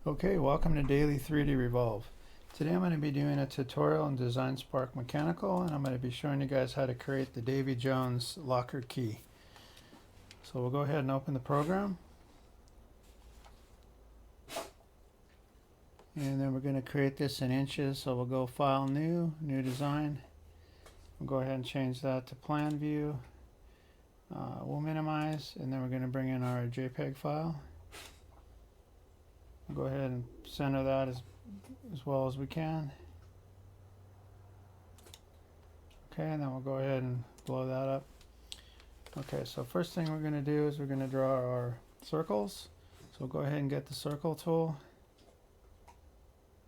Okay, welcome to Daily 3D Revolve. Today I'm going to be doing a tutorial on Design Spark Mechanical, and I'm going to be showing you guys how to create the Davy Jones locker key. So we'll go ahead and open the program. And then we're going to create this in inches, so we'll go File, New Design. We'll go ahead and change that to Plan View. We'll minimize, and then we're going to bring in our JPEG file. We'll go ahead and center that as well as we can. Okay, and then we'll go ahead and blow that up. Okay, so first thing we're going to do is we're going to draw our circles. So we'll go ahead and get the circle tool.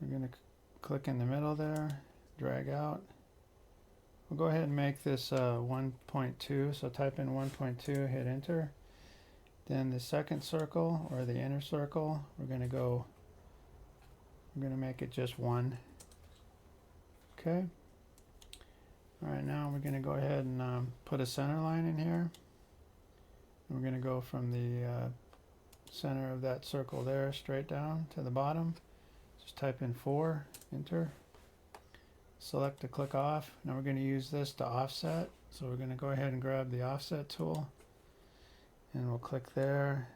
We're going to click in the middle there, drag out. We'll go ahead and make this 1.2, so type in 1.2, hit enter. Then the second circle, or the inner circle, we're going to make it just 1. Okay. Alright, now we're going to go ahead and put a center line in here. We're going to go from the center of that circle there straight down to the bottom. Just type in 4, enter. Select the click off. Now we're going to use this to offset. So we're going to go ahead and grab the offset tool. And we'll click there.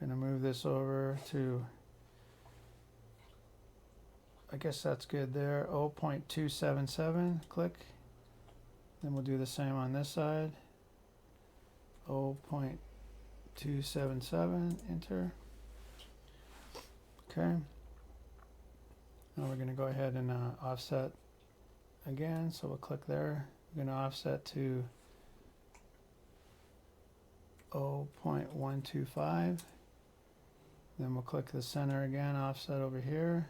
I'm going to move this over to, I guess that's good there, 0.277, click. Then we'll do the same on this side, 0.277, enter. Okay. Now we're going to go ahead and offset again, so we'll click there. We're going to offset to 0.125. Then we'll click the center again, offset over here.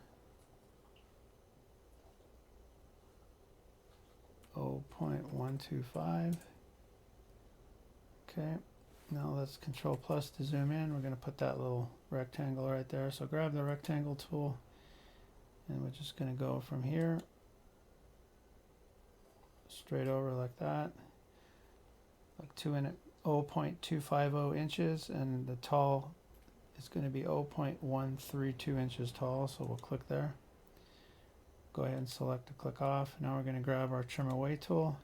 0.125. Okay, now let's Control plus to zoom in. We're going to put that little rectangle right there. So grab the rectangle tool, and we're just going to go from here straight over like that, like 0.250 inches, and the tall is going to be 0.132 inches tall, so we'll click there. Go ahead and select the click off. Now we're going to grab our trim away tool,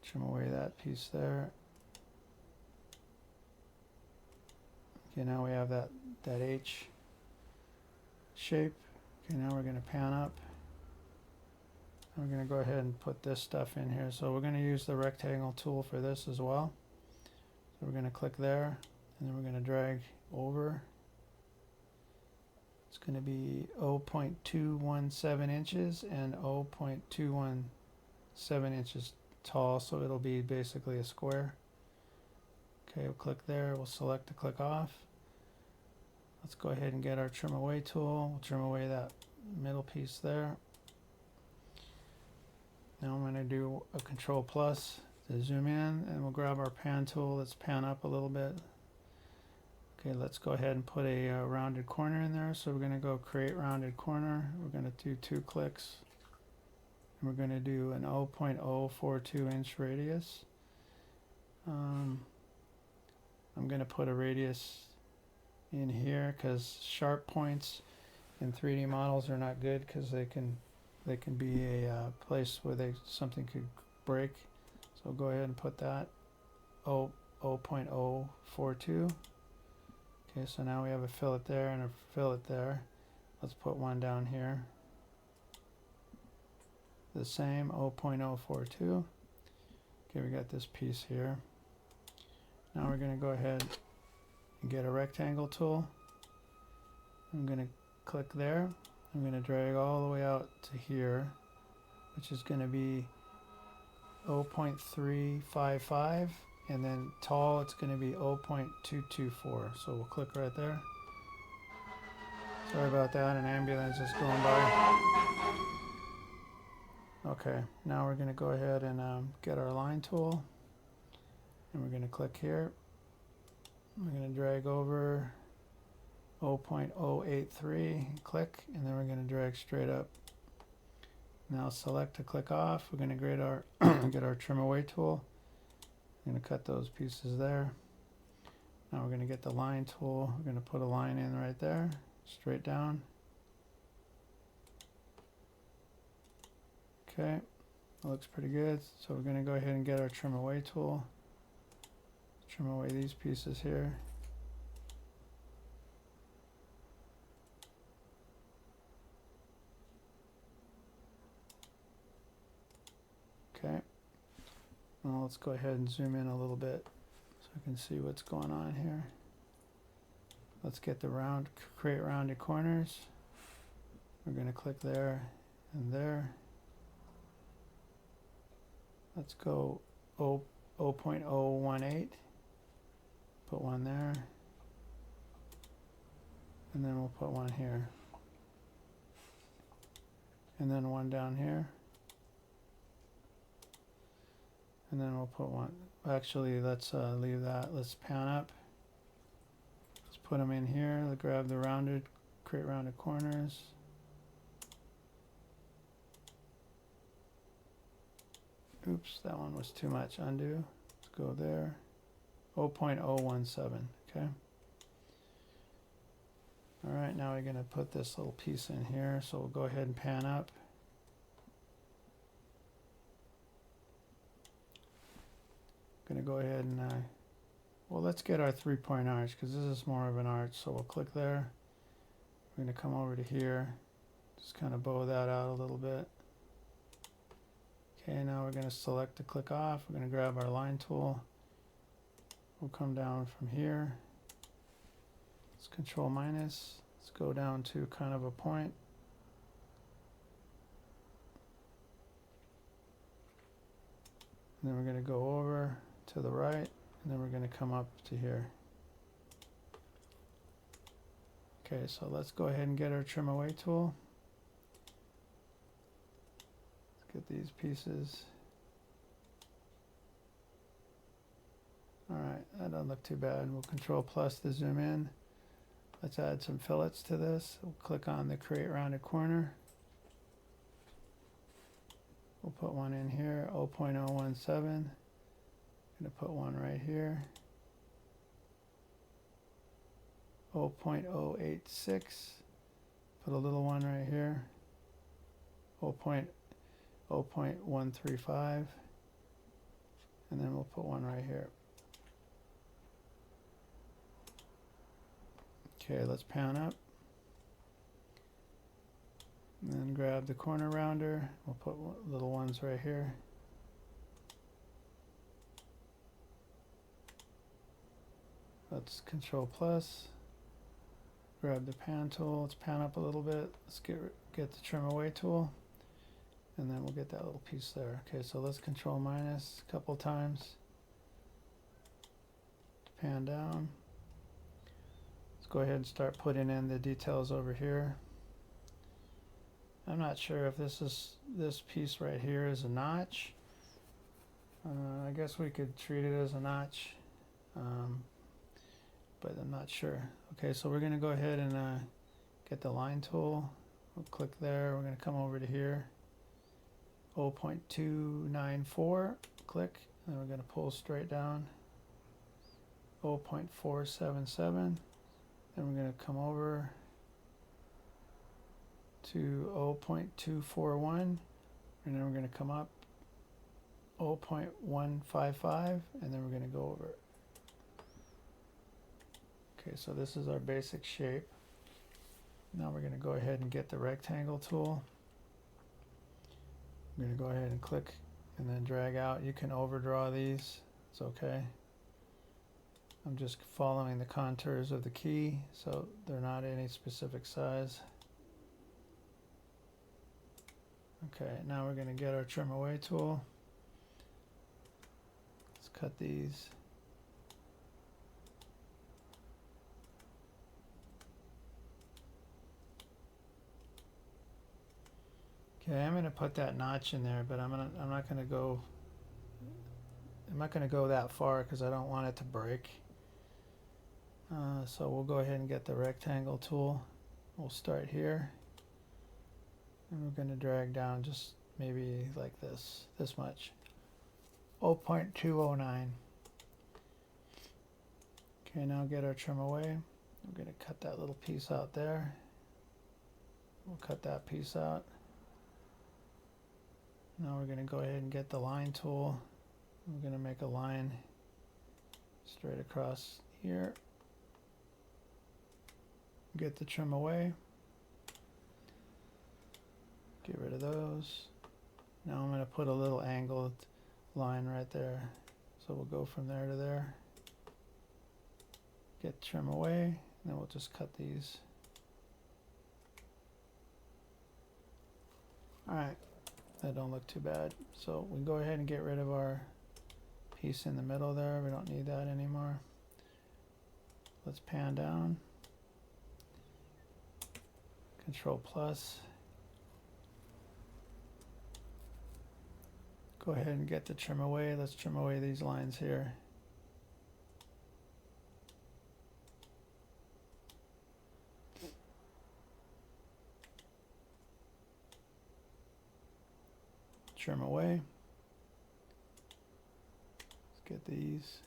trim away that piece there. Okay, now we have that H shape. Okay, now we're going to pan up. We're going to go ahead and put this stuff in here. So we're going to use the rectangle tool for this as well. So we're going to click there, and then we're going to drag over. It's going to be 0.217 inches and 0.217 inches tall, so it'll be basically a square. Okay, we'll click there, we'll select the click off. Let's go ahead and get our trim away tool. We'll trim away that middle piece there. Now I'm going to do a Control plus to zoom in, and we'll grab our pan tool. Let's pan up a little bit. Okay, let's go ahead and put a rounded corner in there. So we're going to go create rounded corner. We're going to do 2 clicks. And we're going to do an 0.042 inch radius. I'm going to put a radius in here because sharp points in 3D models are not good because they can be a place where something could break. So go ahead and put that 0.042. Okay, so now we have a fillet there and a fillet there. Let's put one down here. The same 0.042. Okay, we got this piece here. Now we're going to go ahead and get a rectangle tool. I'm going to click there. I'm going to drag all the way out to here, which is going to be 0.355, and then tall it's going to be 0.224. So we'll click right there. Sorry about that, an ambulance is going by. Okay, now we're going to go ahead and get our line tool, and we're going to click here. We're going to drag over 0.083, click, and then we're going to drag straight up. Now select to click off. We're going to get our get our trim away tool. I'm going to cut those pieces there. Now we're going to get the line tool. We're going to put a line in right there. straight down. Okay, that looks pretty good. So we're going to go ahead and get our trim away tool. Trim away these pieces here. Okay, well, let's go ahead and zoom in a little bit so I can see what's going on here. Let's get the round, create rounded corners. We're going to click there and there. Let's go 0.018. Put one there. And then we'll put one here. And then one down here. And then we'll put one. Actually, let's leave that. Let's pan up. Let's put them in here. Let's grab the rounded, create rounded corners. Oops, that one was too much. Undo. Let's go there. 0.017. Okay. All right, now we're going to put this little piece in here. So we'll go ahead and pan up. Going to go ahead and, well, let's get our 3-point arch because this is more of an arch. So we'll click there. We're going to come over to here. Just kind of bow that out a little bit. Okay, now we're going to select the click off. We're going to grab our line tool. We'll come down from here. Let's control minus. Let's go down to kind of a point. And then we're going to go over to the right, and then we're going to come up to here. Okay, so let's go ahead and get our trim away tool. Let's get these pieces. Alright, that doesn't look too bad. We'll control plus to zoom in. Let's add some fillets to this. We'll click on the create rounded corner. We'll put one in here, 0.017. Gonna put one right here. 0.086. Put a little one right here. 0.135. And then we'll put one right here. Okay, let's pan up. And then grab the corner rounder. We'll put little ones right here. Let's control plus. Grab the pan tool. Let's pan up a little bit. Let's get the trim away tool. And then we'll get that little piece there. Okay, so let's control minus a couple times. Pan down. Let's go ahead and start putting in the details over here. I'm not sure if this piece right here is a notch. I guess we could treat it as a notch, but I'm not sure. Okay, so we're going to go ahead and get the line tool. We'll click there. We're going to come over to here. 0.294. Click. And we're going to pull straight down. 0.477. Then we're going to come over to 0.241, and then we're going to come up 0.155, and then we're going to go over it. Okay, so this is our basic shape. Now we're going to go ahead and get the rectangle tool. I'm going to go ahead and click and then drag out. You can overdraw these, it's okay. I'm just following the contours of the key, so they're not any specific size. Okay, now we're going to get our trim away tool. Let's cut these. Okay, I'm going to put that notch in there, but I'm not going to go that far because I don't want it to break. So we'll go ahead and get the rectangle tool. We'll start here. And we're going to drag down just maybe like this much. 0.209. Okay, now get our trim away. We're going to cut that little piece out there. We'll cut that piece out. Now we're going to go ahead and get the line tool. We're going to make a line straight across here. Get the trim away. Get rid of those. Now I'm going to put a little angled line right there. So we'll go from there to there. Get trim away, and then we'll just cut these. Alright, that don't look too bad. So we can go ahead and get rid of our piece in the middle there. We don't need that anymore. Let's pan down. Control plus. Go ahead and get the trim away. Let's trim away these lines here. Trim away. Let's get these.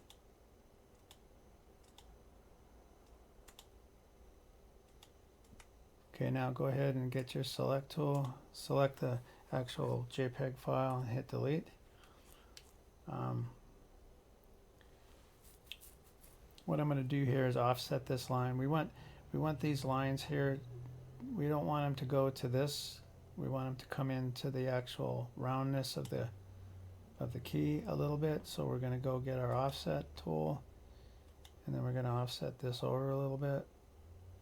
Okay, now go ahead and get your select tool. Select the actual JPEG file and hit delete. What I'm going to do here is offset this line. We want these lines here. We don't want them to go to this. We want them to come into the actual roundness of the key a little bit. So we're going to go get our offset tool, and then we're going to offset this over a little bit,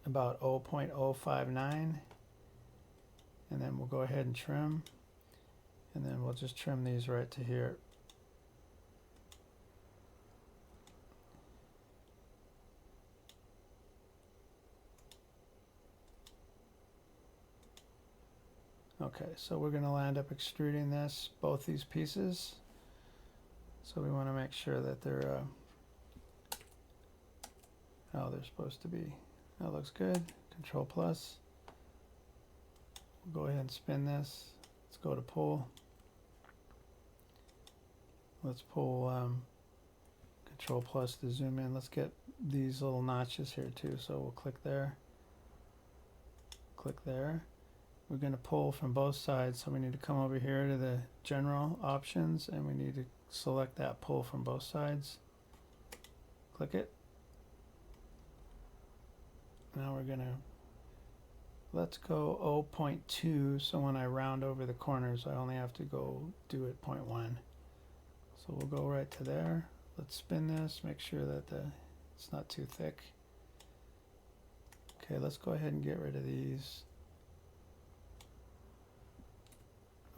about 0.059, and then we'll go ahead and trim, and then we'll just trim these right to here. Okay, so we're going to end up extruding this, both these pieces. So we want to make sure that they're how they're supposed to be. That looks good. Control plus. We'll go ahead and spin this. Let's go to pull. Let's pull Control plus to zoom in. Let's get these little notches here too. So we'll click there. Click there. We're going to pull from both sides, so we need to come over here to the general options, and we need to select that pull from both sides. Click it. Now we're going to, let's go 0.2, so when I round over the corners I only have to go do it 0.1. So we'll go right to there. Let's spin this, make sure that it's not too thick. Okay, let's go ahead and get rid of these.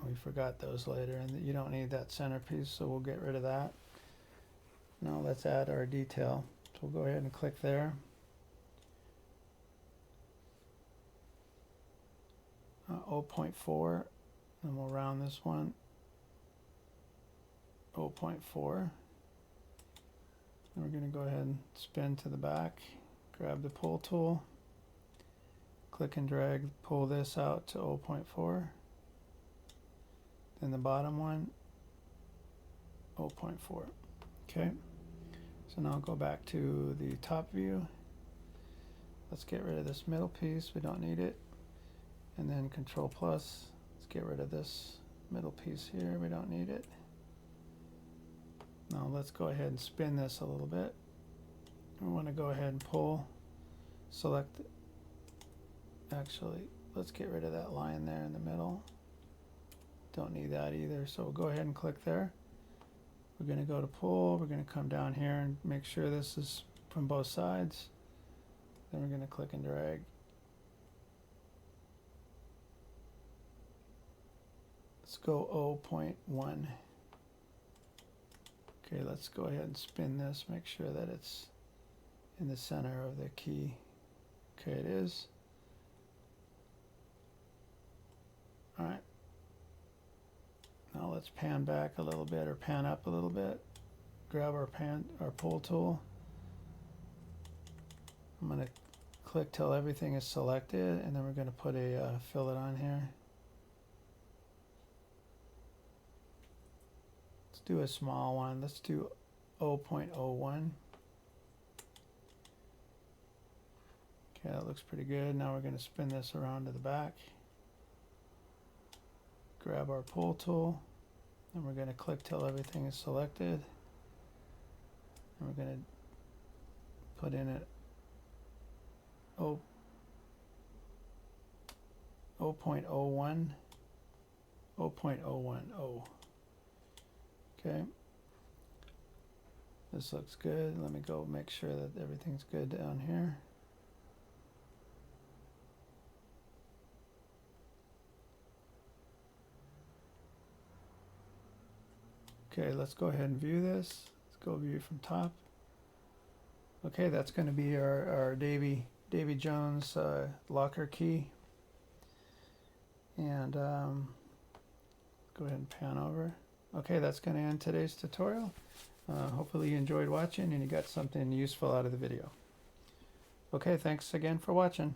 We forgot those later, and you don't need that centerpiece, so we'll get rid of that. Now let's add our detail. So we'll go ahead and click there. 0.4, and we'll round this one 0.4. And we're going to go ahead and spin to the back, grab the pull tool, click and drag, pull this out to 0.4. Then the bottom one, 0.4. Okay, so now I'll go back to the top view. Let's get rid of this middle piece, we don't need it. And then Control plus, let's get rid of this middle piece here, we don't need it. Now let's go ahead and spin this a little bit. We want to go ahead and pull, select, actually, let's get rid of that line there in the middle. Don't need that either, so we'll go ahead and click there. We're going to go to pull, we're going to come down here and make sure this is from both sides. Then we're going to click and drag. Let's go 0.1. Okay, let's go ahead and spin this, make sure that it's in the center of the key. Okay, it is. Alright. Now let's pan back a little bit, or pan up a little bit. Grab our pull tool. I'm going to click till everything is selected, and then we're going to put a fillet on here. Let's do a small one. Let's do 0.01. Okay, that looks pretty good. Now we're going to spin this around to the back. Grab our pull tool, and we're going to click till everything is selected. And we're going to put in it 0.01, 0.010. Okay. This looks good. Let me go make sure that everything's good down here. Okay, let's go ahead and view this. Let's go view from top. Okay, that's going to be our Davey Jones locker key. And go ahead and pan over. Okay, that's going to end today's tutorial. Hopefully you enjoyed watching and you got something useful out of the video. Okay, thanks again for watching.